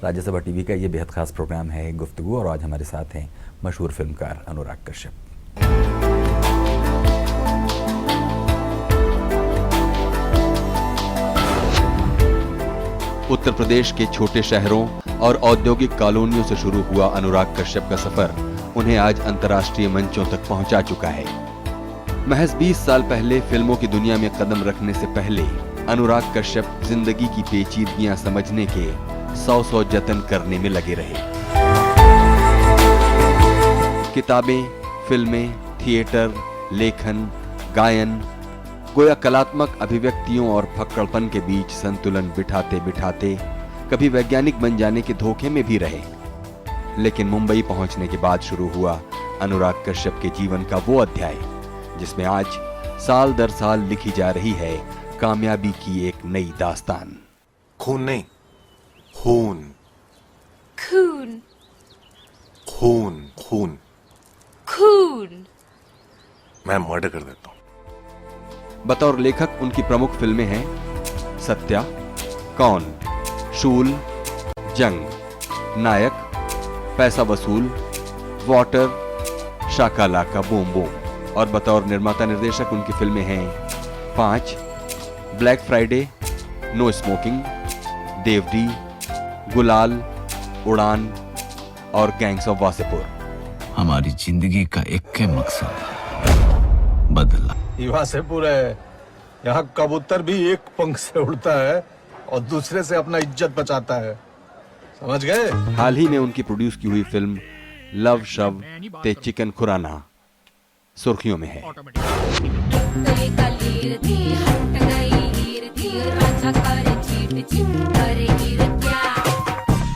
Rajya Sabha TV का ये बेहद ख़ास प्रोग्राम है गुफ्तगू, और आज हमारे साथ हैं मशहूर फिल्मकार अनुराग कश्यप। उत्तर प्रदेश के छोटे शहरों और औद्योगिक कॉलोनियों से शुरू हुआ अनुराग कश्यप का सफर उन्हें आज अंतर्राष्ट्रीय मंचों तक पहुंचा चुका है। महज 20 साल पहले फिल्मों की दुनिया में कदम रखने से पहले अनुराग कश्यप जिंदगी की पेचीदगियां समझने के 100 जतन करने में लगे रहे। किताबें, फिल्में, थिएटर, लेखन, गायन, गोया कलात्मक अभिव्यक्तियों और फक्कड़पन के बीच संतुलन बिठाते बिठाते कभी वैज्ञानिक बन जाने के धोखे में भी रहे। लेकिन मुंबई पहुंचने के बाद शुरू हुआ अनुराग कश्यप के जीवन का वो अध्याय जिसमें आज साल दर साल लिखी जा रही है कामयाबी की एक नई दास्तान। खून नहीं, खून खून खून खून खून। मैं मर्डर कर देता हूं। बतौर लेखक उनकी प्रमुख फिल्में हैं सत्या, कौन, शूल, जंग, नायक, पैसा वसूल, वाटर, शाकालाका बूम बूम। और बतौर निर्माता निर्देशक उनकी फिल्में हैं 5, Black Friday, No Smoking, Dev D, Gulaal, Udaan और गैंग्स ऑफ वासेपुर। हमारी जिंदगी का एक के मकसद है, बदला। वासेपुर है, यहाँ कबूतर भी एक पंख से उड़ता है और दूसरे से अपना इज्जत बचाता है, समझ गए? हाल ही में उनकी प्रोड्यूस की हुई फिल्म लव शव ते चिकन खुराना सुर्खियों में है।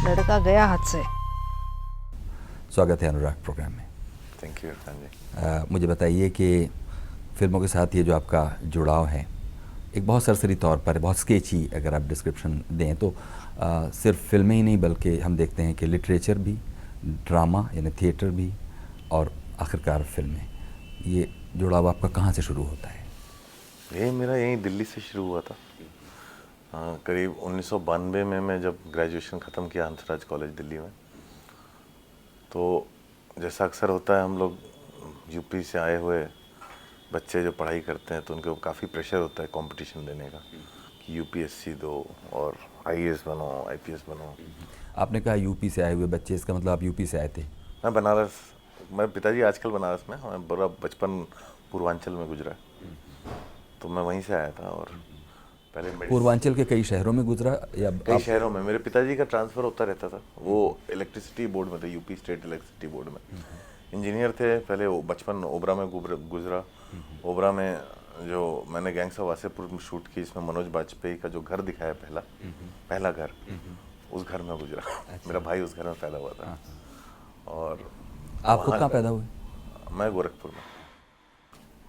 लड़का गया हाथ से। स्वागत है अनुराग प्रोग्राम में। थैंक यू इरफान जी। मुझे बताइए कि फिल्मों के साथ ये जो आपका जुड़ाव है एक बहुत सरसरी तौर पर, बहुत स्केची अगर आप डिस्क्रिप्शन दें तो सिर्फ फिल्में ही नहीं बल्कि हम देखते हैं कि लिटरेचर भी, ड्रामा यानी थिएटर भी, और आखिरकार फिल्में। ये जुड़ाव आपका कहाँ से शुरू होता है? ये मेरा यहीं दिल्ली से शुरू हुआ था। करीब 1992 में मैं जब ग्रेजुएशन ख़त्म किया हंसराज कॉलेज दिल्ली में, तो जैसा अक्सर होता है हम लोग यूपी से आए हुए बच्चे जो पढ़ाई करते हैं तो उनके काफ़ी प्रेशर होता है कंपटीशन देने का कि यूपीएससी दो और आईएएस बनो, आईपीएस बनो। आपने कहा यूपी से आए हुए बच्चे, इसका मतलब आप यूपी से आए थे? मैं बनारस, मैं पिताजी आजकल बनारस में, मैं बड़ा बचपन पूर्वांचल में गुजरा, तो मैं वहीं से आया था। और पहले पूर्वांचल के कई शहरों में गुजरा या कई शहरों में मेरे पिताजी का ट्रांसफ़र होता रहता था। वो इलेक्ट्रिसिटी बोर्ड में थे, यूपी स्टेट इलेक्ट्रिसिटी बोर्ड में इंजीनियर थे। पहले वो बचपन ओबरा में गुजरा। ओबरा में जो मैंने गैंग्स ऑफ वासेपुर में शूट की, इसमें मनोज बाजपेयी का जो घर दिखाया पहला घर, उस घर में गुजरा। मेरा भाई उस घर में पैदा हुआ था। और आप खुद कहाँ पैदा हुए? मैं गोरखपुर में।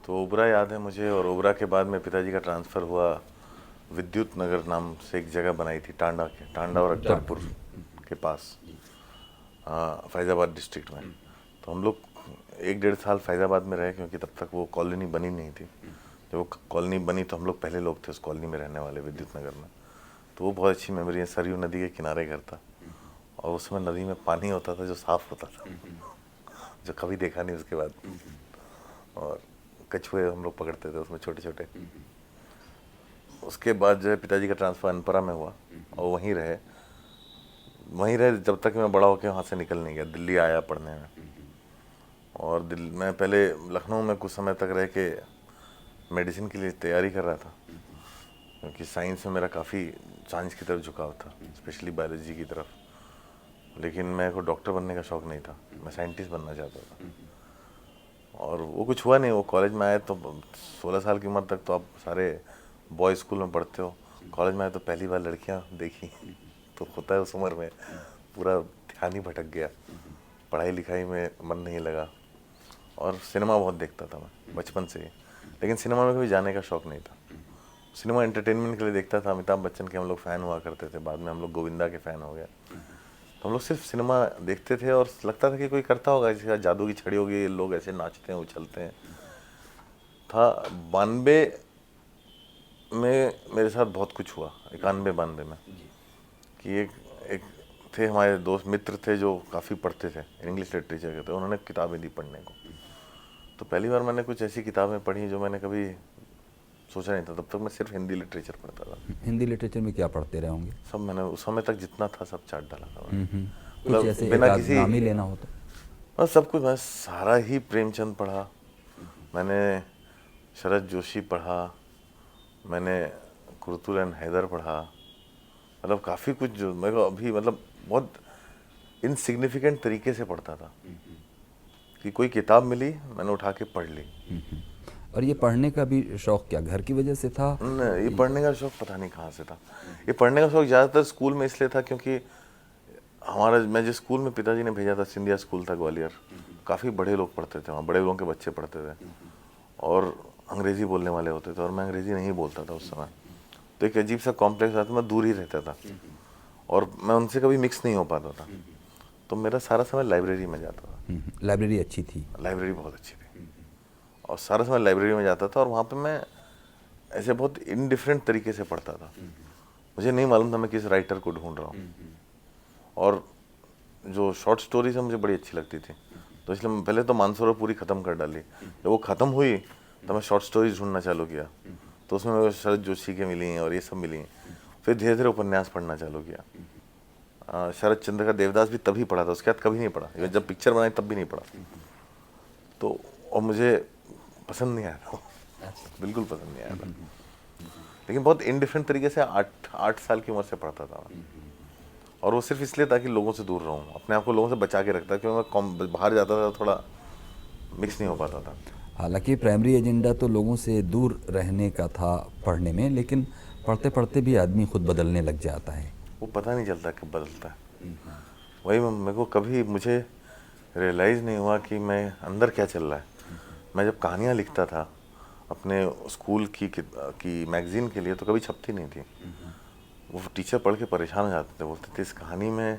तो ओबरा याद है मुझे। और ओबरा के बाद में पिताजी का ट्रांसफ़र हुआ विद्युत नगर नाम से एक जगह बनाई थी टांडा और अकबरपुर के पास, फैज़ाबाद डिस्ट्रिक्ट में। तो हम लोग 1-1.5 साल फैज़ाबाद में रहे क्योंकि तब तक वो कॉलोनी बनी नहीं थी। जब वो कॉलोनी बनी तो हम लोग पहले लोग थे उस कॉलोनी में रहने वाले, विद्युत नगर में। तो वो बहुत अच्छी मेमोरी है। सरयू नदी के किनारे घर था और उसमें नदी में पानी होता था जो साफ़ होता था, जो कभी देखा नहीं उसके बाद। और कछुए हम लोग पकड़ते थे उसमें छोटे छोटे। उसके बाद जो है पिताजी का ट्रांसफ़र अनपरा में हुआ और वहीं रहे जब तक मैं बड़ा होकर वहाँ से निकल नहीं गया। दिल्ली आया पढ़ने में, और मैं पहले लखनऊ में कुछ समय तक रह के मेडिसिन के लिए तैयारी कर रहा था क्योंकि साइंस में मेरा काफ़ी साइंस की तरफ झुकाव था, स्पेशली बायोलॉजी की तरफ। लेकिन मेरे को डॉक्टर बनने का शौक़ नहीं था, मैं साइंटिस्ट बनना चाहता था। और वो कुछ हुआ नहीं। वो कॉलेज में आए तो 16 साल की उम्र तक तो आप सारे बॉयज़ स्कूल में पढ़ते हो। कॉलेज में आए तो पहली बार लड़कियां देखी तो होता है उस उम्र में पूरा ध्यान ही भटक गया, पढ़ाई लिखाई में मन नहीं लगा। और सिनेमा बहुत देखता था मैं बचपन से ही, लेकिन सिनेमा में कभी जाने का शौक़ नहीं था। सिनेमा एंटरटेनमेंट के लिए देखता था। अमिताभ बच्चन के हम लोग फ़ैन हुआ करते थे, बाद में हम लोग गोविंदा के फ़ैन हो गए। तो हम लोग सिर्फ सिनेमा देखते थे और लगता था कि कोई करता होगा, जैसे जादू की छड़ी होगी, ये लोग ऐसे नाचते हैं उछलते हैं। था 92 में मेरे साथ बहुत कुछ हुआ, 91-92 में, कि एक थे हमारे दोस्त मित्र थे जो काफ़ी पढ़ते थे, इंग्लिश लिटरेचर के थे, उन्होंने किताबें दी पढ़ने को। तो पहली बार मैंने कुछ ऐसी किताबें पढ़ी जो मैंने कभी सोचा नहीं था। तब तक मैं सिर्फ हिंदी लिटरेचर पढ़ता था। हिंदी लिटरेचर में क्या पढ़ते रहे होंगे? सब मैंने उस समय तक जितना था सब चाट डाला था मैंने। कुछ मतलब ऐसे बिना एक आध किसी नाम ही लेना हो तो? बस सब कुछ, मैं सारा ही प्रेमचंद पढ़ा, मैंने शरद जोशी पढ़ा, मैंने कुरतुल एंड हैदर पढ़ा, मतलब काफ़ी कुछ जो मेरे को अभी मतलब बहुत इनसिग्निफिकेंट तरीके से पढ़ता था कि कोई किताब मिली मैंने उठा के पढ़ ली। और ये पढ़ने का भी शौक क्या घर की वजह से था? नहीं, ये पढ़ने का शौक पता नहीं कहाँ से था। ये पढ़ने का शौक ज़्यादातर स्कूल में इसलिए था क्योंकि मैं जिस स्कूल में पिताजी ने भेजा था, सिंधिया स्कूल था ग्वालियर, काफ़ी बड़े लोग पढ़ते थे वहाँ, बड़े लोगों के बच्चे पढ़ते थे और अंग्रेज़ी बोलने वाले होते थे और मैं अंग्रेज़ी नहीं बोलता था उस समय। तो एक अजीब सा कॉम्प्लेक्स आता, मैं दूर ही रहता था और मैं उनसे कभी मिक्स नहीं हो पाता था। तो मेरा सारा समय लाइब्रेरी में जाता था। लाइब्रेरी अच्छी थी? लाइब्रेरी बहुत अच्छी थी और सारा समय लाइब्रेरी में जाता था और वहाँ पे मैं ऐसे बहुत इनडिफरेंट तरीके से पढ़ता था। मुझे नहीं मालूम था मैं किस राइटर को ढूंढ रहा हूँ। और जो शॉर्ट स्टोरीज है मुझे बड़ी अच्छी लगती थी, तो इसलिए मैं पहले तो मानसरोवर पूरी ख़त्म कर डाली। जब वो ख़त्म हुई तो मैं शॉर्ट स्टोरीज ढूंढना चालू किया, तो उसमें मेरे को शरद जोशी के मिली और ये सब मिली। फिर धीरे धीरे उपन्यास पढ़ना चालू किया। शरद चंद्र का देवदास भी तभी पढ़ा था, उसके बाद कभी नहीं पढ़ा। जब पिक्चर बनाई तब भी नहीं पढ़ा। तो और मुझे पसंद नहीं आया था, बिल्कुल पसंद नहीं आया था। लेकिन बहुत इनडिफरेंट तरीके से 8 साल की उम्र से पढ़ता था मैं। और वो सिर्फ इसलिए था कि लोगों से दूर रहूं, अपने आप को लोगों से बचा के रखता, क्योंकि मैं बाहर जाता था थोड़ा मिक्स नहीं हो पाता था। हालांकि प्राइमरी एजेंडा तो लोगों से दूर रहने का था पढ़ने में, लेकिन पढ़ते पढ़ते भी आदमी खुद बदलने लग जाता है। वो पता नहीं चलता कब बदलता है। वही मेरे को कभी मुझे रियलाइज़ नहीं हुआ कि मैं अंदर क्या चल रहा है। मैं जब कहानियाँ लिखता था अपने स्कूल की मैगज़ीन के लिए, तो कभी छपती नहीं थी। वो टीचर पढ़ के परेशान हो जाते थे, बोलते थे इस कहानी में,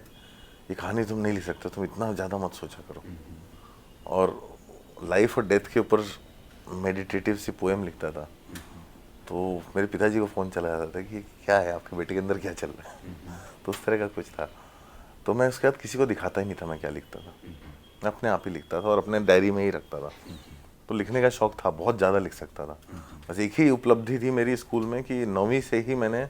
ये कहानी तुम नहीं लिख सकते, तुम इतना ज़्यादा मत सोचा करो। और लाइफ और डेथ के ऊपर मेडिटेटिव सी पोएम लिखता था। तो मेरे पिताजी को फ़ोन चला जाता था कि क्या है आपके बेटे के अंदर क्या चल रहा है। तो उस तरह का कुछ था। तो मैं उसके बाद किसी को दिखाता ही नहीं था मैं क्या लिखता था, मैं अपने आप ही लिखता था और अपने डायरी में ही रखता था। तो लिखने का शौक़ था, बहुत ज़्यादा लिख सकता था। बस एक ही उपलब्धि थी मेरी स्कूल में कि 9वीं से ही मैंने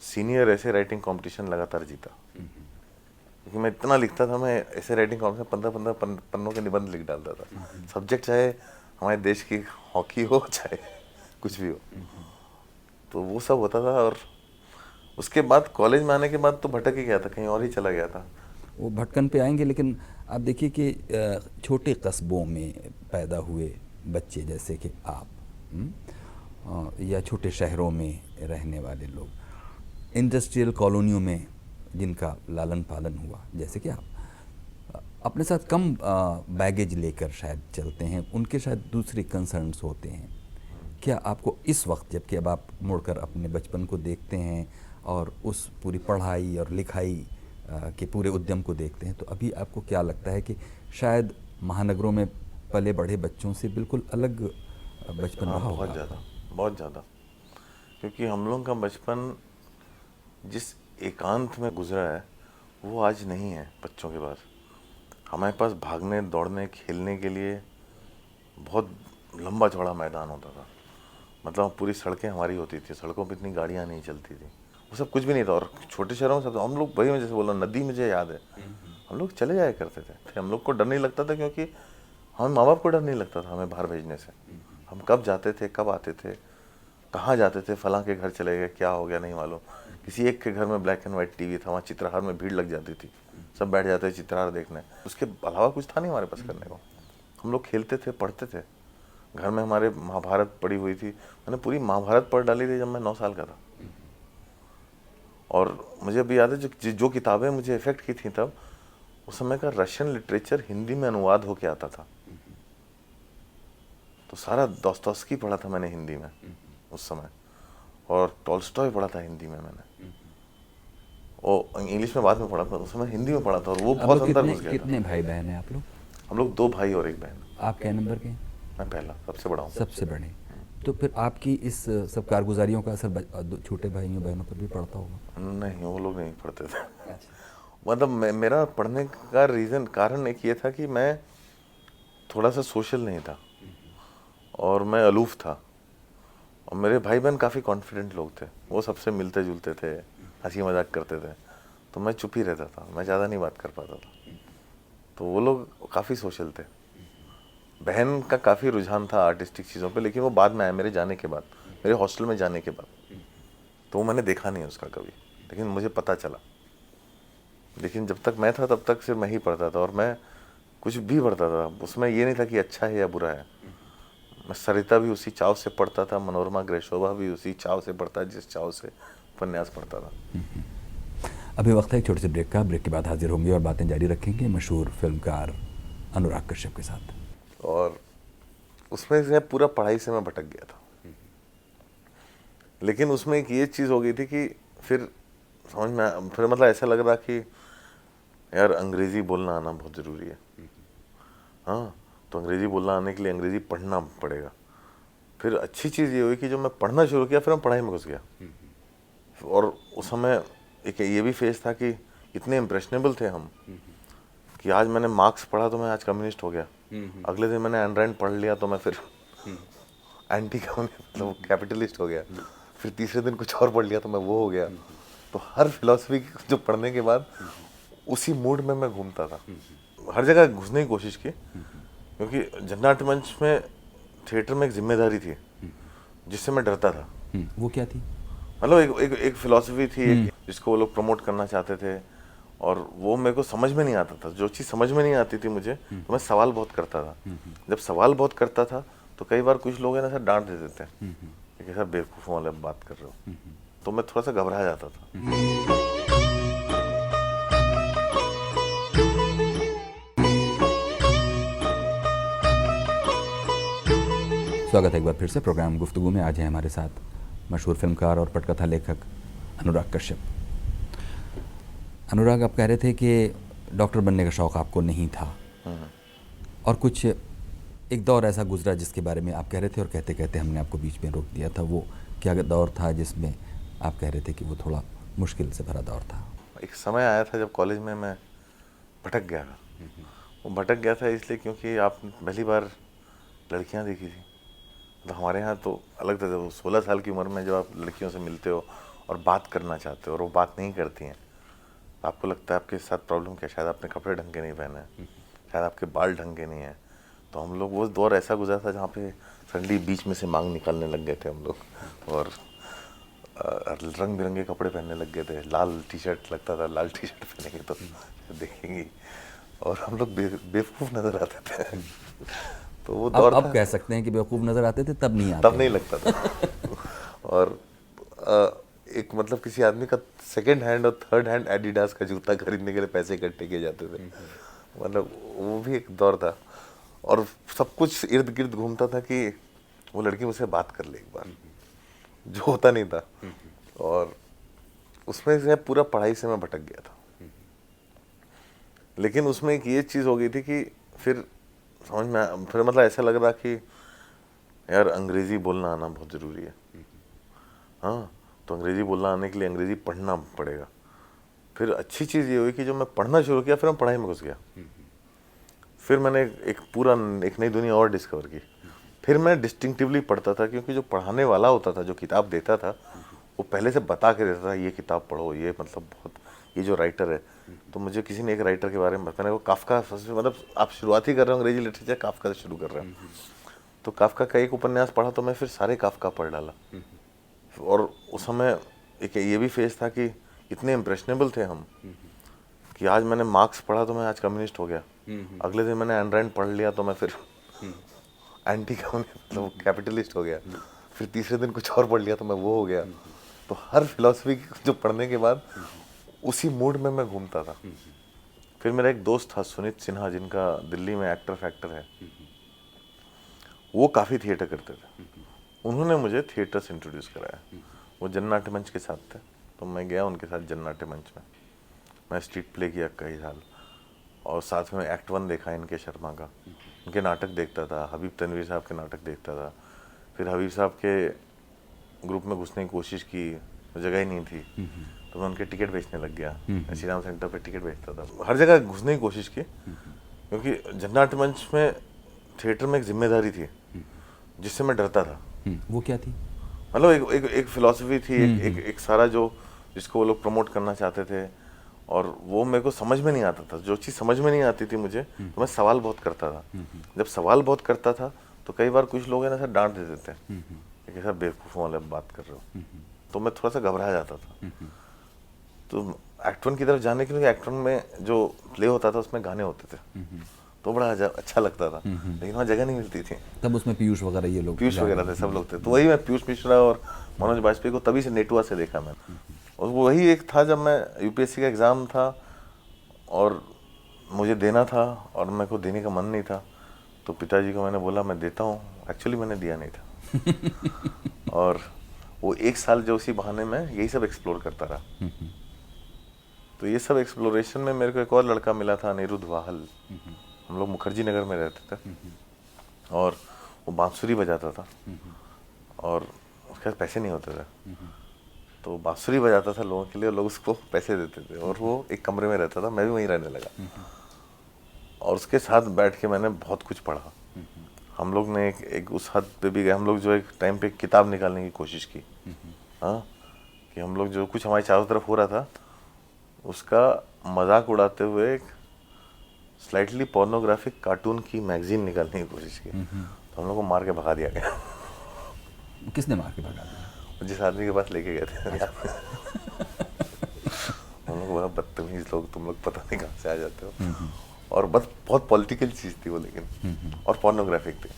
सीनियर ऐसे राइटिंग कंपटीशन लगातार जीता, क्योंकि मैं इतना लिखता था। मैं ऐसे राइटिंग कंपटीशन 15 पन्नों के निबंध लिख डालता था। सब्जेक्ट चाहे हमारे देश की हॉकी हो चाहे कुछ भी हो, तो वो सब होता था। और उसके बाद कॉलेज में आने के बाद तो भटक ही गया था, कहीं और ही चला गया था। वो भटकन पे आएंगे, लेकिन आप देखिए कि छोटे कस्बों में पैदा हुए बच्चे जैसे कि आप, या छोटे शहरों में रहने वाले लोग, इंडस्ट्रियल कॉलोनियों में जिनका लालन पालन हुआ जैसे कि आप, अपने साथ कम बैगेज लेकर शायद चलते हैं, उनके शायद दूसरे कंसर्न्स होते हैं। क्या आपको इस वक्त, जबकि अब आप मुड़कर अपने बचपन को देखते हैं और उस पूरी पढ़ाई और लिखाई के पूरे उद्यम को देखते हैं, तो अभी आपको क्या लगता है कि शायद महानगरों में पले बढ़े बच्चों से बिल्कुल अलग बचपन रहा होगा? बहुत ज़्यादा, क्योंकि हम लोगों का बचपन जिस एकांत में गुजरा है वो आज नहीं है बच्चों के पास। हमारे पास भागने दौड़ने खेलने के लिए बहुत लंबा चौड़ा मैदान होता था। मतलब पूरी सड़कें हमारी होती थी, सड़कों पे इतनी गाड़ियाँ नहीं चलती थी, वो सब कुछ भी नहीं था। और छोटे शहरों में सब हम लोग, वही मैं जैसे बोला, नदी मुझे याद है, हम लोग चले जाया करते थे। हम लोग को डर नहीं लगता था, क्योंकि हमें माँ बाप को डर नहीं लगता था हमें बाहर भेजने से। हम कब जाते थे, कब आते थे, कहाँ जाते थे, फलां के घर चले गए, क्या हो गया नहीं मालूम। किसी एक के घर में ब्लैक एंड वाइट टीवी था, वहाँ चित्रहार में भीड़ लग जाती थी, सब बैठ जाते थे चित्रहार देखने। उसके अलावा कुछ था नहीं हमारे पास करने को। हम लोग खेलते थे, पढ़ते थे। घर में हमारे महाभारत पढ़ी हुई थी, मैंने पूरी महाभारत पढ़ डाली थी जब मैं 9 साल का था। और मुझे अभी याद है जो किताबें मुझे इफेक्ट की थी तब, उस समय का रशियन लिटरेचर हिंदी में अनुवाद होके आता था। तो सारा दोस्तोव्स्की पढ़ा था मैंने हिंदी में उस समय, और टॉल्स्टॉय पढ़ा था हिंदी में मैंने, और इंग्लिश में बाद में पढ़ा था, उस समय हिंदी में पढ़ा था। और वो बहुत अंदर घुस गया। कितने भाई बहन हैं आप लोग? हम लोग 2 भाई और 1 बहन। आप क्या नंबर के हैं? मैं पहला, सबसे बड़ा हूँ। सबसे बड़े। तो फिर आपकी इस सब कारगुजारियों का असर छोटे भाइयों बहनों पर भी पड़ता होगा? नहीं, वो लोग नहीं पढ़ते थे। मतलब मेरा पढ़ने का कारण एक ये था कि मैं थोड़ा सा सोशल नहीं था और मैं अलूफ था, और मेरे भाई बहन काफ़ी कॉन्फिडेंट लोग थे, वो सबसे मिलते जुलते थे, हंसी मजाक करते थे, तो मैं चुप ही रहता था, मैं ज़्यादा नहीं बात कर पाता था। तो वो लोग काफ़ी सोशल थे। बहन का काफ़ी रुझान था आर्टिस्टिक चीज़ों पे, लेकिन वो बाद में आया मेरे जाने के बाद, मेरे हॉस्टल में जाने के बाद, तो वो मैंने देखा नहीं उसका कभी, लेकिन मुझे पता चला। लेकिन जब तक मैं था तब तक सिर्फ मैं ही पढ़ता था, और मैं कुछ भी पढ़ता था, उसमें ये नहीं था कि अच्छा है या बुरा है। मैं सरिता भी उसी चाव से पढ़ता था, मनोरमा ग्रेशोभा भी उसी चाव से पढ़ता, जिस चाव से उपन्यास पढ़ता था। अभी वक्त है एक छोटे से ब्रेक का। ब्रेक के बाद हाजिर होंगे और बातें जारी रखेंगे मशहूर फिल्मकार अनुराग कश्यप के साथ। और उसमें से पूरा पढ़ाई से मैं भटक गया था, लेकिन उसमें एक ये चीज़ हो गई थी कि फिर समझ में, फिर मतलब ऐसा लग रहा कि यार अंग्रेज़ी बोलना आना बहुत ज़रूरी है। हाँ, तो अंग्रेज़ी बोलना आने के लिए अंग्रेज़ी पढ़ना पड़ेगा। फिर अच्छी चीज़ ये हुई कि जब मैं पढ़ना शुरू किया, फिर मैं पढ़ाई में घुस गया। और उस समय एक ये भी फेज था कि इतने इम्प्रेशनेबल थे हम कि आज मैंने मार्क्स पढ़ा तो मैं आज कम्युनिस्ट हो गया, अगले दिन मैंने एन रैंड पढ़ लिया तो मैं फिर एंटी कम्युनिस्ट, मतलब कैपिटलिस्ट हो गया, फिर तीसरे दिन कुछ और पढ़ लिया तो मैं वो हो गया। तो हर फिलॉसफी जो पढ़ने के बाद उसी मूड में मैं घूमता था, हर जगह घुसने की कोशिश की, क्योंकि जननाट्य मंच में थिएटर में एक जिम्मेदारी थी जिससे मैं डरता था। वो क्या थी? मतलब एक फिलॉसफी थी जिसको वो लोग प्रमोट करना चाहते थे, और वो मेरे को समझ में नहीं आता था। जो चीज़ समझ में नहीं आती थी मुझे, तो मैं सवाल बहुत करता था। जब सवाल बहुत करता था तो कई बार कुछ लोग है ना सर डांट देते थे कि सर बेवकूफ़ों वाले बात कर रहे हो, तो मैं थोड़ा सा घबरा जाता था। स्वागत है एक बार फिर से प्रोग्राम गुफ्तगू में। आज है हमारे साथ मशहूर फिल्मकार और पटकथा लेखक अनुराग कश्यप। अनुराग, आप कह रहे थे कि डॉक्टर बनने का शौक़ आपको नहीं था, और कुछ एक दौर ऐसा गुजरा जिसके बारे में आप कह रहे थे, और कहते कहते हमने आपको बीच में रोक दिया था। वो क्या दौर था जिसमें आप कह रहे थे कि वो थोड़ा मुश्किल से भरा दौर था? एक समय आया था जब कॉलेज में मैं भटक गया था। वो भटक गया था इसलिए क्योंकि आप पहली बार लड़कियां देखी थी। तो हमारे यहाँ तो अलग था, जब 16 साल की उम्र में जब आप लड़कियों से मिलते हो और बात करना चाहते हो और वो बात नहीं करती हैं, तो आपको लगता है आपके साथ प्रॉब्लम क्या, शायद आपने कपड़े ढंग के नहीं पहने हैं, शायद आपके बाल ढंग के नहीं हैं। तो हम लोग, वो दौर ऐसा गुजरा था जहाँ पे सडनली बीच में से मांग निकालने लग गए थे हम लोग, और रंग बिरंगे कपड़े पहनने लग गए थे। लाल टी शर्ट, लगता था लाल टी शर्ट पहनेंगे तो देखेंगी, और हम लोग बेवकूफ़ नज़र आते थे। तो वो दौर अब कह सकते हैं कि बेवकूफ़ नज़र आते थे, तब नहीं आते, तब नहीं लगता था। और एक मतलब किसी आदमी का सेकंड हैंड और थर्ड हैंड एडिडास का जूता खरीदने के लिए पैसे इकट्ठे किए जाते थे। मतलब वो भी एक दौर था, और सब कुछ इर्द गिर्द घूमता था कि वो लड़की मुझसे बात कर ले एक बार, जो होता नहीं था। और उसमें से पूरा पढ़ाई से मैं भटक गया था, लेकिन उसमें एक ये चीज़ हो गई थी कि फिर समझ में, फिर मतलब ऐसा लग रहा कि यार अंग्रेज़ी बोलना आना बहुत ज़रूरी है। हाँ, तो अंग्रेज़ी बोलना आने के लिए अंग्रेज़ी पढ़ना पड़ेगा। फिर अच्छी चीज़ ये हुई कि जब मैं पढ़ना शुरू किया, फिर मैं पढ़ाई में घुस गया। फिर मैंने एक नई दुनिया और डिस्कवर की। फिर मैं डिस्टिंक्टिवली पढ़ता था, क्योंकि जो पढ़ाने वाला होता था, जो किताब देता था, वो पहले से बता के देता था ये किताब पढ़ो, ये मतलब बहुत, ये जो राइटर है। तो मुझे किसी ने एक राइटर के बारे में बताया, वो काफका, मतलब आप शुरुआत ही कर रहे हो अंग्रेजी लिटरेचर, काफका से शुरू कर रहे हैं। तो काफका का एक उपन्यास पढ़ा तो मैं फिर सारे काफका पढ़ डाला। और उस समय एक ये भी फेज था कि इतने इम्प्रेशनेबल थे हम कि आज मैंने मार्क्स पढ़ा तो मैं आज कम्युनिस्ट हो गया, अगले दिन मैंने एन रैंड पढ़ लिया तो मैं फिर एंटी कम्युनिस्ट, मतलब कैपिटलिस्ट हो गया, फिर तीसरे दिन कुछ और पढ़ लिया तो मैं वो हो गया। तो हर फिलॉसफी जो पढ़ने के बाद उसी मूड में मैं घूमता था। फिर मेरा एक दोस्त था सुनीत सिन्हा, जिनका दिल्ली में एक्टर फैक्टर है, वो काफ़ी थिएटर करते थे। उन्होंने मुझे थिएटर से इंट्रोड्यूस कराया। वो जननाट्य मंच के साथ थे, तो मैं गया उनके साथ जननाट्य मंच में। मैं स्ट्रीट प्ले किया कई साल, और साथ में एक्ट 1 देखा इनके शर्मा का, उनके नाटक देखता था, हबीब तनवीर साहब के नाटक देखता था। फिर हबीब साहब के ग्रुप में घुसने की कोशिश की, जगह ही नहीं थी, तो मैं उनके टिकट बेचने लग गया। श्री राम सेंटर पे टिकट बेचता था, हर जगह घुसने की कोशिश की, क्योंकि जननाट्य मंच में थिएटर में एक जिम्मेदारी थी जिससे मैं डरता था। वो क्या थी? मतलब एक फिलॉसफी थी, एक सारा जो जिसको वो लोग प्रमोट करना चाहते थे, और वो मेरे को समझ में नहीं आता था। जो चीज़ समझ में नहीं आती थी मुझे, तो मैं सवाल बहुत करता था। जब सवाल बहुत करता था तो कई बार कुछ लोग है ना सर डांट देते थे कि सर बेवकूफ़ों वाले बात कर रहे हो, तो मैं थोड़ा सा घबरा जाता था। तो एक्ट वन की तरफ जाने के लिए, एक्ट वन में जो प्ले होता था उसमें गाने होते थे, तो बड़ा अच्छा लगता था, लेकिन वहाँ जगह नहीं मिलती थी। तब उसमें पीयूष वगैरह ये लोग, पीयूष वगैरह थे, सब लोग थे, तो वही मैं पीयूष मिश्रा और मनोज बाजपेयी को तभी से नेटुआ से देखा मैंने। और वही एक था जब मैं यूपीएससी का एग्ज़ाम था और मुझे देना था और मेरे को देने का मन नहीं था, तो पिताजी को मैंने बोला मैं देता हूँ। एक्चुअली मैंने दिया नहीं था और वो एक साल जो उसी बहाने में यही सब एक्सप्लोर करता रहा। तो ये सब एक्सप्लोरेशन में मेरे को एक और लड़का मिला था, अनिरुद्ध वाहल। हम लोग मुखर्जी नगर में रहते थे और वो बांसुरी बजाता था और उसके पास पैसे नहीं होते थे, तो बांसुरी बजाता था लोगों के लिए, लोग उसको पैसे देते थे और वो एक कमरे में रहता था, मैं भी वहीं रहने लगा। और उसके साथ बैठ के मैंने बहुत कुछ पढ़ा। हम लोग ने एक उस हद पे भी गए, हम लोग जो एक टाइम पे किताब निकालने की कोशिश की, हाँ, कि हम लोग जो कुछ हमारे चारों तरफ हो रहा था उसका मजाक उड़ाते हुए एक स्लाइटली पोर्नोग्राफिक कार्टून की मैगजीन निकालने की कोशिश की, तो हम लोग को मार के भगा दिया गया। किसने मार के भगा दिया? जिस आदमी के पास लेके गए थे। हम लोग बड़ा बदतमीज लोग, तुम लोग पता नहीं कहाँ से आ जाते हो। और बस बहुत पॉलिटिकल चीज़ थी वो, लेकिन और पोर्नोग्राफिक थी।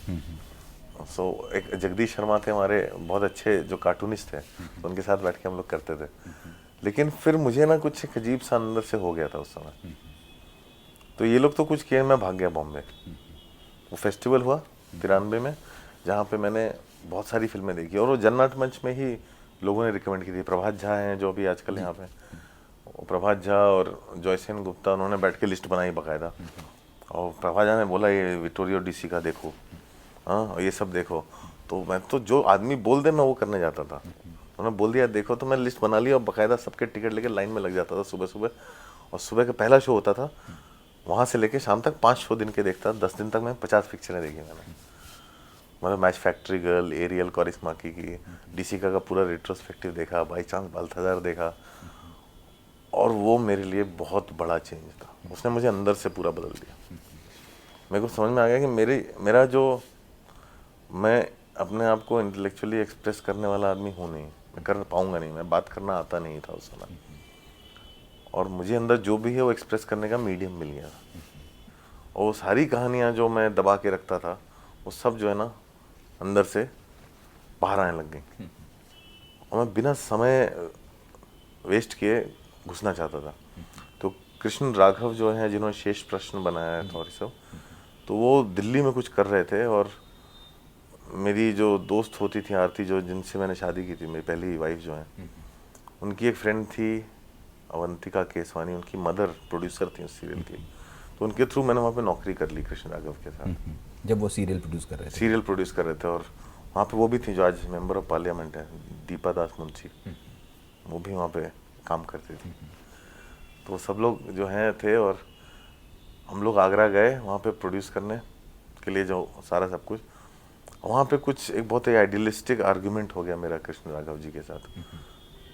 सो एक जगदीश शर्मा थे हमारे बहुत अच्छे जो कार्टूनिस्ट थे, तो उनके साथ बैठ के हम लोग करते थे। लेकिन फिर मुझे ना कुछ एक अजीब सा अंदर से हो गया था उस समय। तो ये लोग तो कुछ किए, मैं भाग गया बॉम्बे। वो फेस्टिवल हुआ 93 में, जहाँ पे मैंने बहुत सारी फिल्में देखी, और वो जननाट्य मंच में ही लोगों ने रिकमेंड की थी। प्रभात झा हैं जो भी आजकल यहाँ पे, प्रभात झा और जॉयसेन गुप्ता, उन्होंने बैठ के लिस्ट बनाई बाकायदा, और प्रभात झा ने बोला ये विक्टोरिया डीसी का देखो, हाँ ये सब देखो। तो मैं तो जो आदमी बोल दे मैं वो करने जाता था। उन्होंने बोल दिया देखो, तो मैं लिस्ट बना ली और बाकायदा सबके टिकट लेके लाइन में लग जाता था सुबह सुबह। और सुबह का पहला शो होता था, वहाँ से लेके शाम तक 5 शो दिन के देखता। 10 दिन तक मैं 50 पिक्चरें देखी मैंने। मतलब मैच फैक्ट्री गर्ल, एरियल कॉरिस्माकी की, डीसिका का पूरा रेट्रोस्पेक्टिव देखा, बाई चांस बाल्थाजार देखा, और वो मेरे लिए बहुत बड़ा चेंज था। उसने मुझे अंदर से पूरा बदल दिया। मेरे को समझ में आ गया कि मेरा जो, मैं अपने आप को इंटेलेक्चुअली एक्सप्रेस करने वाला आदमी हूँ नहीं, मैं कर पाऊँगा नहीं, मैं बात करना आता नहीं था उस समय, और मुझे अंदर जो भी है वो एक्सप्रेस करने का मीडियम मिल गया। और वो सारी कहानियाँ जो मैं दबा के रखता था, वो सब जो है ना अंदर से बाहर आने लग गई, और मैं बिना समय वेस्ट किए घुसना चाहता था। तो कृष्ण राघव जो हैं, जिन्होंने शेष प्रश्न बनाया है और सब, तो वो दिल्ली में कुछ कर रहे थे, और मेरी जो दोस्त होती थी आरती, जो जिनसे मैंने शादी की थी, मेरी पहली वाइफ जो है, उनकी एक फ्रेंड थी अवंतिका केसवानी, उनकी मदर प्रोड्यूसर थी उस सीरियल की, तो उनके थ्रू मैंने वहाँ पे नौकरी कर ली कृष्ण राघव के साथ। जब वो सीरियल प्रोड्यूस कर रहे थे? सीरियल प्रोड्यूस कर रहे थे, और वहाँ पे वो भी थी जो आज मेंबर ऑफ पार्लियामेंट है, दीपा दास मुंशी, वो भी वहाँ पे काम करती थी। तो सब लोग जो हैं थे, और हम लोग आगरा गए वहाँ पे प्रोड्यूस करने के लिए, जो सारा सब कुछ वहाँ पे कुछ एक बहुत ही आइडियलिस्टिक आर्गुमेंट हो गया मेरा कृष्ण राघव जी के साथ,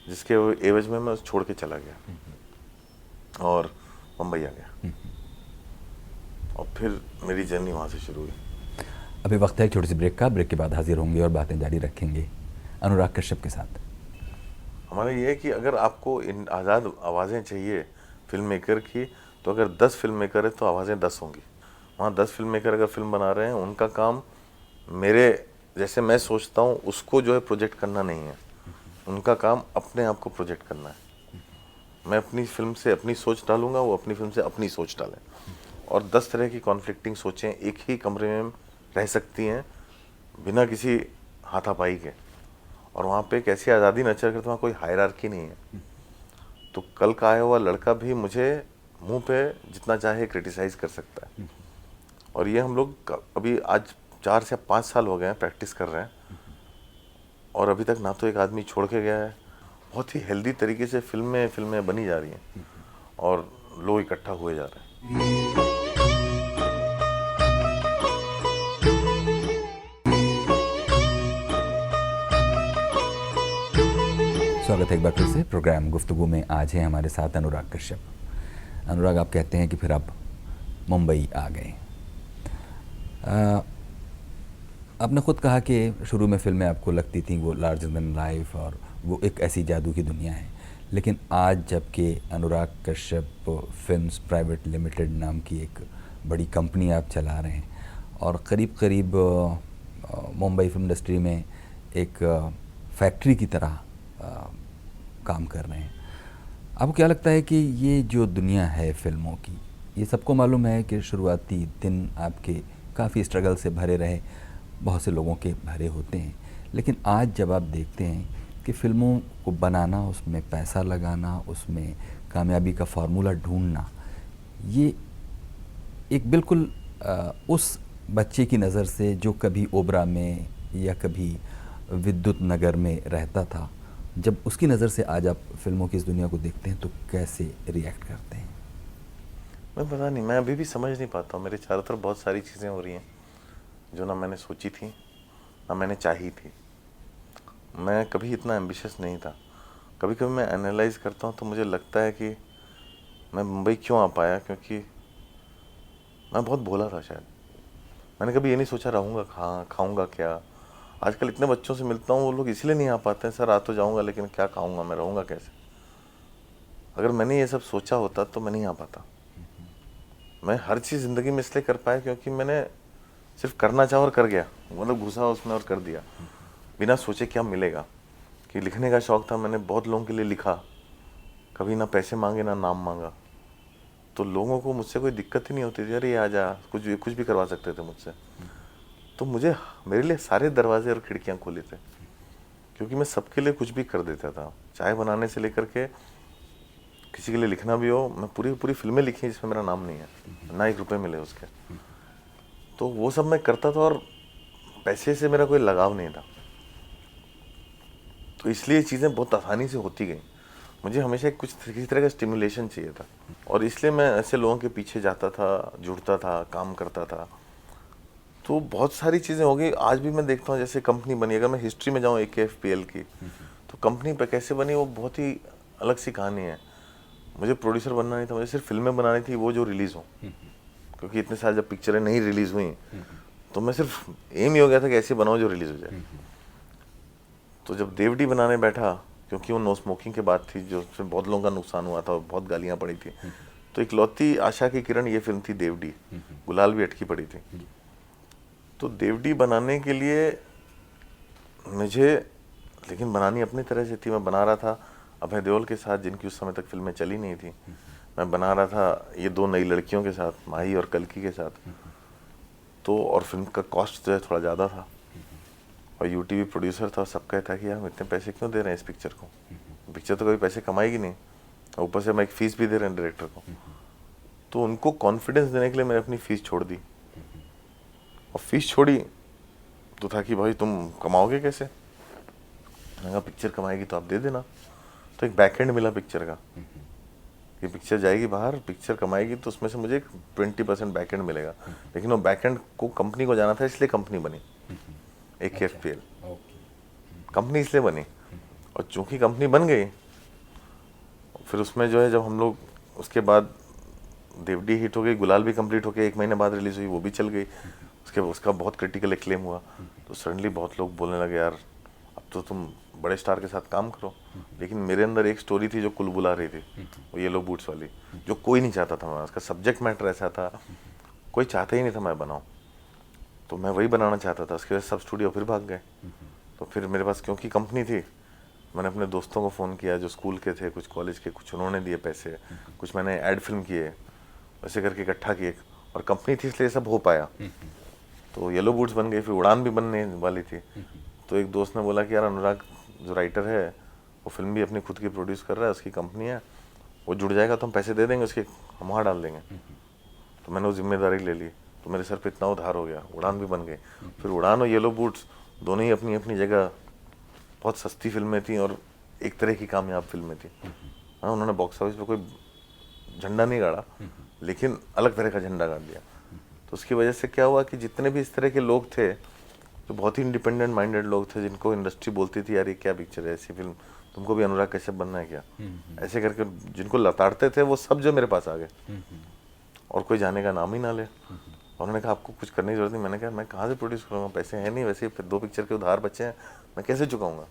जिसके एवज में मैं छोड़ के चला गया और मुंबई आ गया, और फिर मेरी जर्नी वहाँ से शुरू हुई। अभी वक्त है एक छोटी सी ब्रेक का। ब्रेक के बाद हाजिर होंगे और बातें जारी रखेंगे अनुराग कश्यप के साथ। हमारा ये है कि अगर आपको इन आज़ाद आवाज़ें चाहिए फिल्म मेकर की, तो अगर 10 फिल्म मेकर है तो आवाज़ें 10 होंगी। वहाँ 10 फिल्म मेकर अगर फिल्म बना रहे हैं, उनका काम मेरे जैसे मैं सोचता हूँ उसको जो है प्रोजेक्ट करना नहीं है, उनका काम अपने आप को प्रोजेक्ट करना है। मैं अपनी फिल्म से अपनी सोच डालूंगा, वो अपनी फिल्म से अपनी सोच डालें, और 10 तरह की कॉन्फ्लिक्टिंग सोचें एक ही कमरे में रह सकती हैं बिना किसी हाथापाई के, और वहाँ पे एक ऐसी आज़ादी नचर करते, वहाँ कोई हायरार्की नहीं है। तो कल का आया हुआ लड़का भी मुझे मुंह पे जितना चाहे क्रिटिसाइज़ कर सकता है, और ये हम लोग अभी आज 4 से 5 साल हो गए हैं प्रैक्टिस कर रहे हैं, और अभी तक ना तो एक आदमी छोड़ के गया है, बहुत ही हेल्दी तरीके से फिल्में बनी जा रही हैं और लोग इकट्ठा हुए जा रहे हैं। स्वागत है एक बार फिर से प्रोग्राम गुफ्तगू में। आज है हमारे साथ अनुराग कश्यप। अनुराग, आप कहते हैं कि फिर आप मुंबई आ गए। आपने ख़ुद कहा कि शुरू में फिल्में आपको लगती थी वो लार्जर देन लाइफ और वो एक ऐसी जादू की दुनिया है, लेकिन आज जबकि Anurag Kashyap films private limited नाम की एक बड़ी कंपनी आप चला रहे हैं और करीब करीब मुंबई फिल्म इंडस्ट्री में एक फैक्ट्री की तरह काम कर रहे हैं, आपको क्या लगता है कि ये जो दुनिया है फिल्मों की, ये सबको मालूम है कि शुरुआती दिन आपके काफ़ी स्ट्रगल से भरे रहे, बहुत से लोगों के भरे होते हैं, लेकिन आज जब आप देखते हैं कि फ़िल्मों को बनाना, उसमें पैसा लगाना, उसमें कामयाबी का फार्मूला ढूंढना, ये एक बिल्कुल उस बच्चे की नज़र से जो कभी ओबरा में या कभी विद्युत नगर में रहता था, जब उसकी नज़र से आज आप फिल्मों की इस दुनिया को देखते हैं तो कैसे रिएक्ट करते हैं? मैं पता नहीं, मैं अभी भी समझ नहीं पाता हूँ। मेरे चारों तरफ बहुत सारी चीज़ें हो रही हैं जो ना मैंने सोची थी ना मैंने चाही थी। मैं कभी इतना एम्बिशियस नहीं था। कभी कभी मैं एनालाइज करता हूँ तो मुझे लगता है कि मैं मुंबई क्यों आ पाया, क्योंकि मैं बहुत भोला था शायद। मैंने कभी ये नहीं सोचा रहूँगा कहाँ, खाऊँगा क्या। आजकल इतने बच्चों से मिलता हूँ, वो लोग इसलिए नहीं आ पाते हैं, सर आ तो जाऊँगा लेकिन क्या खाऊँगा, मैं रहूँगा कैसे। अगर मैंने ये सब सोचा होता तो मैं नहीं आ पाता। मैं हर चीज़ ज़िंदगी में इसलिए कर पाया क्योंकि मैंने सिर्फ करना चाहा और कर गया, मतलब घुसा उसमें और कर दिया बिना सोचे क्या मिलेगा। कि लिखने का शौक़ था, मैंने बहुत लोगों के लिए लिखा, कभी ना पैसे मांगे ना नाम मांगा, तो लोगों को मुझसे कोई दिक्कत ही नहीं होती थी। अरे ये आ जा, कुछ भी करवा सकते थे मुझसे। तो मेरे लिए सारे दरवाजे और खिड़कियाँ खुले थे, क्योंकि मैं सबके लिए कुछ भी कर देता था। चाय बनाने से लेकर के किसी के लिए लिखना भी हो, मैं पूरी फिल्में लिखी जिसमें मेरा नाम नहीं है, ना 1 रुपये मिले उसके, तो वो सब मैं करता था और पैसे से मेरा कोई लगाव नहीं था। तो इसलिए चीज़ें बहुत आसानी से होती गई। मुझे हमेशा किसी तरह का स्टिमुलेशन चाहिए था और इसलिए मैं ऐसे लोगों के पीछे जाता था, जुड़ता था, काम करता था। तो बहुत सारी चीज़ें हो गई। आज भी मैं देखता हूँ जैसे कंपनी बनी, अगर मैं हिस्ट्री में जाऊँ AKFPL की, तो कंपनी पे कैसे बनी वो बहुत ही अलग सी कहानी है। मुझे प्रोड्यूसर बनना नहीं था, मुझे सिर्फ फिल्में बनानी थी वो जो रिलीज़ हो, क्योंकि इतने साल जब पिक्चरें नहीं रिलीज़ हुई तो मैं सिर्फ एम ही हो गया था कि ऐसे बनाओ जो रिलीज़ हो जाए। तो जब देवडी बनाने बैठा, क्योंकि वो नो स्मोकिंग के बाद थी, जो उसमें बहुत लोगों का नुकसान हुआ था और बहुत गालियाँ पड़ी थी, तो इकलौती आशा की किरण ये फिल्म थी देवडी। गुलाल भी अटकी पड़ी थी। तो देवडी बनाने के लिए मुझे, लेकिन बनानी अपनी तरह से थी। मैं बना रहा था अभय देओल के साथ, जिनकी उस समय तक फिल्में चली नहीं थी। मैं बना रहा था ये 2 नई लड़कियों के साथ, माही और कल्की के साथ। तो और फिल्म का कॉस्ट जो है थोड़ा ज़्यादा था और UTV प्रोड्यूसर था, सब कहता कि यार हम इतने पैसे क्यों दे रहे हैं इस पिक्चर को, पिक्चर तो कभी पैसे कमाएगी नहीं, ऊपर से हम एक फ़ीस भी दे रहे हैं डायरेक्टर को। तो उनको कॉन्फिडेंस देने के लिए मैंने अपनी फ़ीस छोड़ दी। और फीस छोड़ी तो था कि भाई तुम कमाओगे कैसे, मैंने कहा पिक्चर कमाएगी तो आप दे देना। तो एक बैकएंड मिला पिक्चर का कि पिक्चर जाएगी बाहर, पिक्चर कमाएगी तो उसमें से मुझे 20% बैकएंड मिलेगा। लेकिन वो बैकएंड को कंपनी को जाना था, इसलिए कंपनी बनी AKFPL। कंपनी इसलिए बनी और चूंकि कंपनी बन गई, फिर उसमें जो है जब हम लोग, उसके बाद देवडी हिट हो गई, गुलाल भी कंप्लीट हो गई, 1 महीने बाद रिलीज़ हुई, वो भी चल गई। उसका बहुत क्रिटिकल एक्लेम हुआ। तो सडनली बहुत लोग बोलने लगे यार अब तो तुम बड़े स्टार के साथ काम करो। लेकिन मेरे अंदर एक स्टोरी थी जो कुलबुला रही थी, वो येलो बूट्स वाली, जो कोई नहीं चाहता था। मैं, उसका सब्जेक्ट मैटर ऐसा था, कोई चाहता ही नहीं था मैं बनाऊँ, तो मैं वही बनाना चाहता था। उसके बाद सब स्टूडियो फिर भाग गए। तो फिर मेरे पास क्योंकि कंपनी थी, मैंने अपने दोस्तों को फ़ोन किया जो स्कूल के थे, कुछ कॉलेज के, कुछ उन्होंने दिए पैसे, कुछ मैंने एड फिल्म किए, वैसे करके इकट्ठा किए और कंपनी थी इसलिए सब हो पाया। तो येलो बूट्स बन गई, फिर उड़ान भी बनने वाली थी। तो एक दोस्त ने बोला कि यार अनुराग जो राइटर है वो फिल्म भी अपनी खुद की प्रोड्यूस कर रहा है, उसकी कंपनी है, वो जुड़ जाएगा तो हम पैसे दे देंगे उसके, हम वहाँ डाल देंगे। तो मैंने वो जिम्मेदारी ले ली, तो मेरे सर पे इतना उधार हो गया, उड़ान भी बन गई। फिर उड़ान और येलो बूट्स दोनों ही अपनी अपनी जगह बहुत सस्ती फिल्में थी और एक तरह की कामयाब फिल्में थी। हाँ, उन्होंने बॉक्स ऑफिस पे कोई झंडा नहीं गाड़ा, लेकिन अलग तरह का झंडा गाड़ दिया। तो उसकी वजह से क्या हुआ कि जितने भी इस तरह के लोग थे, जो बहुत ही इंडिपेंडेंट माइंडेड लोग थे, जिनको इंडस्ट्री बोलती थी यार ये क्या पिक्चर है, ऐसी फिल्म, तुमको भी अनुराग कश्यप बनना है क्या, ऐसे करके जिनको लताड़ते थे, वो सब जो मेरे पास आ गए और कोई जाने का नाम ही ना ले। और उन्होंने कहा आपको कुछ करने की जरूरत नहीं। मैंने कहा मैं कहाँ से प्रोड्यूस करूँगा, पैसे हैं नहीं, वैसे फिर 2 पिक्चर के उधार बचे हैं, मैं कैसे चुकाऊंगा।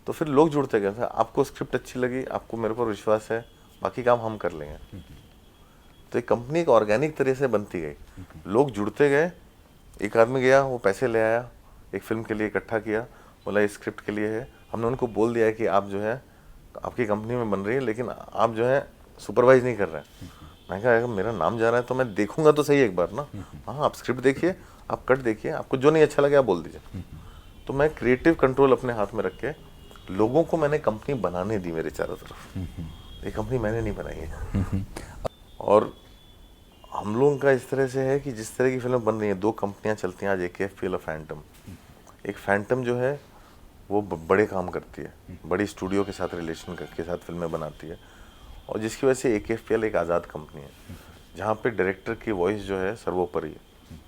तो फिर लोग जुड़ते गए, आपको स्क्रिप्ट अच्छी लगी, आपको मेरे पर विश्वास है, बाकी काम हम कर लेंगे। तो एक कंपनी एक ऑर्गेनिक तरह से बनती गई, लोग जुड़ते गए। एक आदमी गया, वो पैसे ले आया, एक फिल्म के लिए इकट्ठा किया, बोला ये स्क्रिप्ट के लिए है। हमने उनको बोल दिया है कि आप जो है आपकी कंपनी में बन रही है, लेकिन आप जो है सुपरवाइज नहीं कर रहे हैं। मैं कहा अगर मेरा नाम जा रहा है तो मैं देखूंगा तो सही एक बार ना। हाँ, आप स्क्रिप्ट देखिए, आप कट देखिए, आपको जो नहीं अच्छा लगे आप बोल दीजिए। तो मैं क्रिएटिव कंट्रोल अपने हाथ में रख के लोगों को मैंने कंपनी बनाने दी मेरे चारों तरफ। ये कंपनी मैंने नहीं बनाई है। और हम लोगों का इस तरह से है कि जिस तरह की फिल्म बन रही है, 2 कंपनियां चलती हैं आज, AKFPL और फैंटम। एक फैंटम जो है वो बड़े काम करती है, बड़ी स्टूडियो के साथ रिलेशन के साथ फिल्में बनाती है, और जिसकी वजह से AKFPL एक आज़ाद कंपनी है, जहाँ पे डायरेक्टर की वॉइस जो है सर्वोपरि है।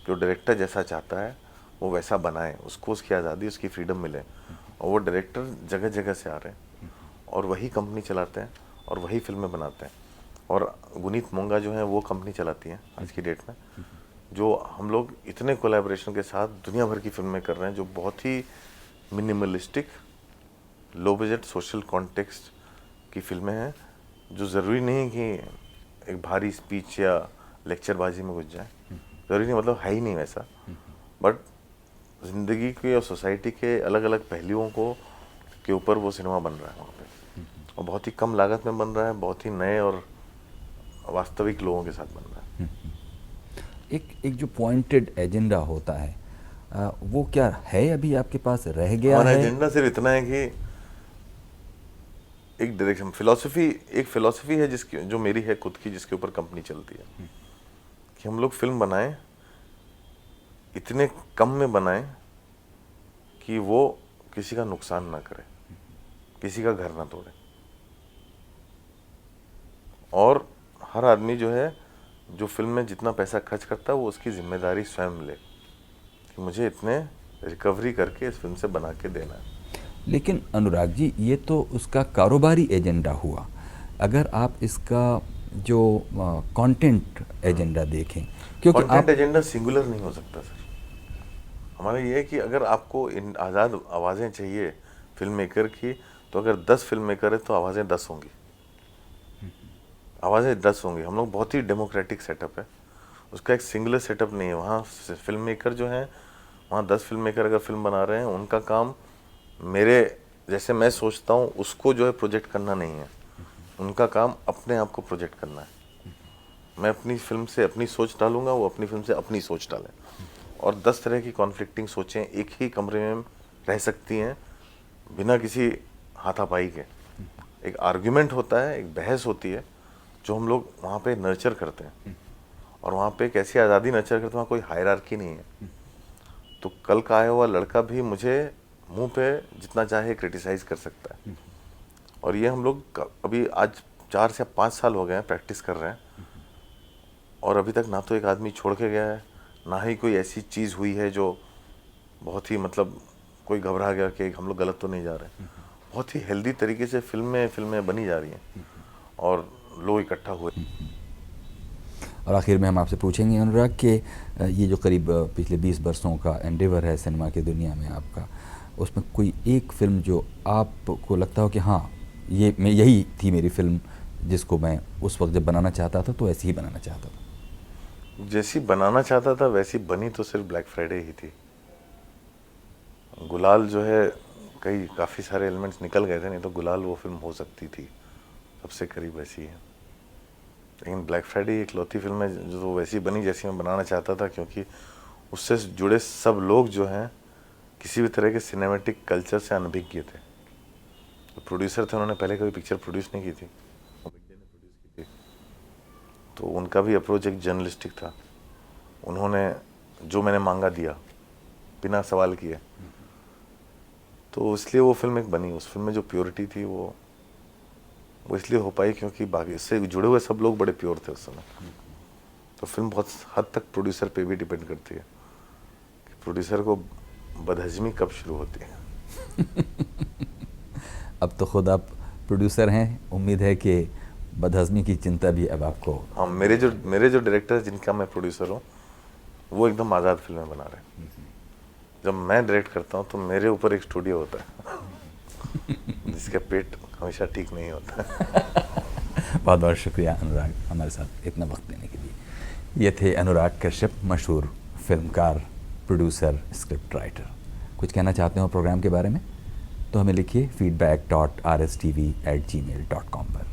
जो डायरेक्टर जैसा चाहता है वो वैसा बनाए, उसको उसकी आज़ादी, उसकी फ्रीडम मिले। और वो डायरेक्टर जगह जगह से आ रहे हैं और वही कंपनी चलाते हैं और वही फिल्में बनाते हैं। और गुनीत मोंगा जो है वो कंपनी चलाती है आज की डेट में, जो हम लोग इतने कोलैबोरेशन के साथ दुनिया भर की फिल्में कर रहे हैं, जो बहुत ही minimalistic, low budget, social context की फिल्में हैं, जो ज़रूरी नहीं कि एक भारी स्पीच या लेक्चरबाजी में घुस जाए, ज़रूरी नहीं, मतलब है ही नहीं वैसा, बट ज़िंदगी के और सोसाइटी के अलग अलग पहलुओं को के ऊपर वो सिनेमा बन रहा है वहाँ पे, और बहुत ही कम लागत में बन रहा है, बहुत ही नए और वास्तविक लोगों के साथ बन रहा है। एक जो पॉइंटेड एजेंडा होता है, वो क्या है अभी आपके पास रह गया हमारा है? एजेंडा सिर्फ इतना है कि एक डायरेक्शन, फिलॉसफी है जिसकी, जो मेरी है खुद की, जिसके ऊपर कंपनी चलती है, कि हम लोग फिल्म बनाएं, इतने कम में बनाएं कि वो किसी का नुकसान ना करे, किसी का घर ना तोड़े, और हर आदमी जो है जो फिल्म में जितना पैसा खर्च करता है वो उसकी जिम्मेदारी स्वयं ले, कि मुझे इतने रिकवरी करके इस फिल्म से बना के देना है। लेकिन अनुराग जी, ये तो उसका कारोबारी एजेंडा हुआ। अगर आप इसका जो कंटेंट एजेंडा देखें, क्योंकि कंटेंट एजेंडा सिंगुलर नहीं हो सकता सर। हमारा ये है कि अगर आपको इन आज़ाद आवाज़ें चाहिए फिल्म मेकर की, तो अगर 10 फिल्म मेकर है तो आवाज़ें 10 होंगी, आवाज़ें 10 होंगी। हम लोग बहुत ही डेमोक्रेटिक सेटअप है, उसका एक सिंगुलर सेटअप नहीं है। वहाँ फिल्म मेकर जो हैं, वहाँ 10 फिल्म मेकर अगर फिल्म बना रहे हैं, उनका काम मेरे जैसे मैं सोचता हूँ उसको जो है प्रोजेक्ट करना नहीं है, उनका काम अपने आप को प्रोजेक्ट करना है। मैं अपनी फिल्म से अपनी सोच डालूंगा, वो अपनी फिल्म से अपनी सोच डालें, और 10 तरह की कॉन्फ्लिक्टिंग सोचें एक ही कमरे में रह सकती हैं बिना किसी हाथापाई के। एक आर्ग्यूमेंट होता है, एक बहस होती है, जो हम लोग वहाँ पे नर्चर करते हैं, और वहाँ पे एक ऐसी आज़ादी नर्चर करते हैं, वहाँ कोई हायरार्की नहीं है। तो कल का आया हुआ लड़का भी मुझे मुंह पे जितना चाहे क्रिटिसाइज़ कर सकता है, और ये हम लोग अभी आज 4 से 5 साल हो गए हैं प्रैक्टिस कर रहे हैं, और अभी तक ना तो एक आदमी छोड़ के गया है, ना ही कोई ऐसी चीज़ हुई है जो बहुत ही मतलब कोई घबरा गया कि हम लोग गलत तो नहीं जा रहे। बहुत ही हेल्दी तरीके से फिल्में बनी जा रही हैं और लोग इकट्ठा हुए। और आखिर में हम आपसे पूछेंगे अनुराग कि ये जो करीब पिछले 20 वर्षों का एंडेवर है सिनेमा की दुनिया में आपका, उसमें कोई एक फिल्म जो आपको लगता हो कि हाँ यही थी मेरी फिल्म, जिसको मैं उस वक्त जब बनाना चाहता था तो ऐसी ही बनाना चाहता था? जैसी बनाना चाहता था वैसी बनी तो सिर्फ ब्लैक फ्राइडे ही थी। गुलाल जो है काफ़ी सारे एलिमेंट्स निकल गए थे, नहीं तो गुलाल वो फिल्म हो सकती थी, सबसे करीब वैसी है। लेकिन ब्लैक फ्राइडे इकलौती फिल्म है जो वैसी बनी जैसी मैं बनाना चाहता था, क्योंकि उससे जुड़े सब लोग जो हैं किसी भी तरह के सिनेमैटिक कल्चर से अनभिज्ञ थे। तो प्रोड्यूसर थे, उन्होंने पहले कभी पिक्चर प्रोड्यूस नहीं की थी, तो उनका भी अप्रोच एक जर्नलिस्टिक था। उन्होंने जो मैंने मांगा दिया बिना सवाल किए, तो इसलिए वो फिल्म एक बनी। उस फिल्म में जो प्योरिटी थी वो इसलिए हो पाई क्योंकि बाकी इससे जुड़े हुए सब लोग बड़े प्योर थे उस समय। तो फिल्म बहुत हद तक प्रोड्यूसर पे भी डिपेंड करती है कि प्रोड्यूसर को बदहजमी कब शुरू होती है। अब तो खुद आप प्रोड्यूसर हैं, उम्मीद है कि बदहजमी की चिंता भी अब आपको। हाँ, मेरे जो डायरेक्टर जिनका मैं प्रोड्यूसर हूँ वो एकदम आज़ाद फिल्में बना रहे हैं। जब मैं डायरेक्ट करता हूँ तो मेरे ऊपर एक स्टूडियो होता है जिसका पेट हमेशा ठीक नहीं होता। बहुत बहुत शुक्रिया अनुराग, हमारे साथ इतना वक्त देने के लिए। ये थे अनुराग कश्यप, मशहूर फिल्मकार, प्रोड्यूसर, स्क्रिप्ट राइटर। कुछ कहना चाहते हो प्रोग्राम के बारे में तो हमें लिखिए feedback.rstv@gmail.com पर।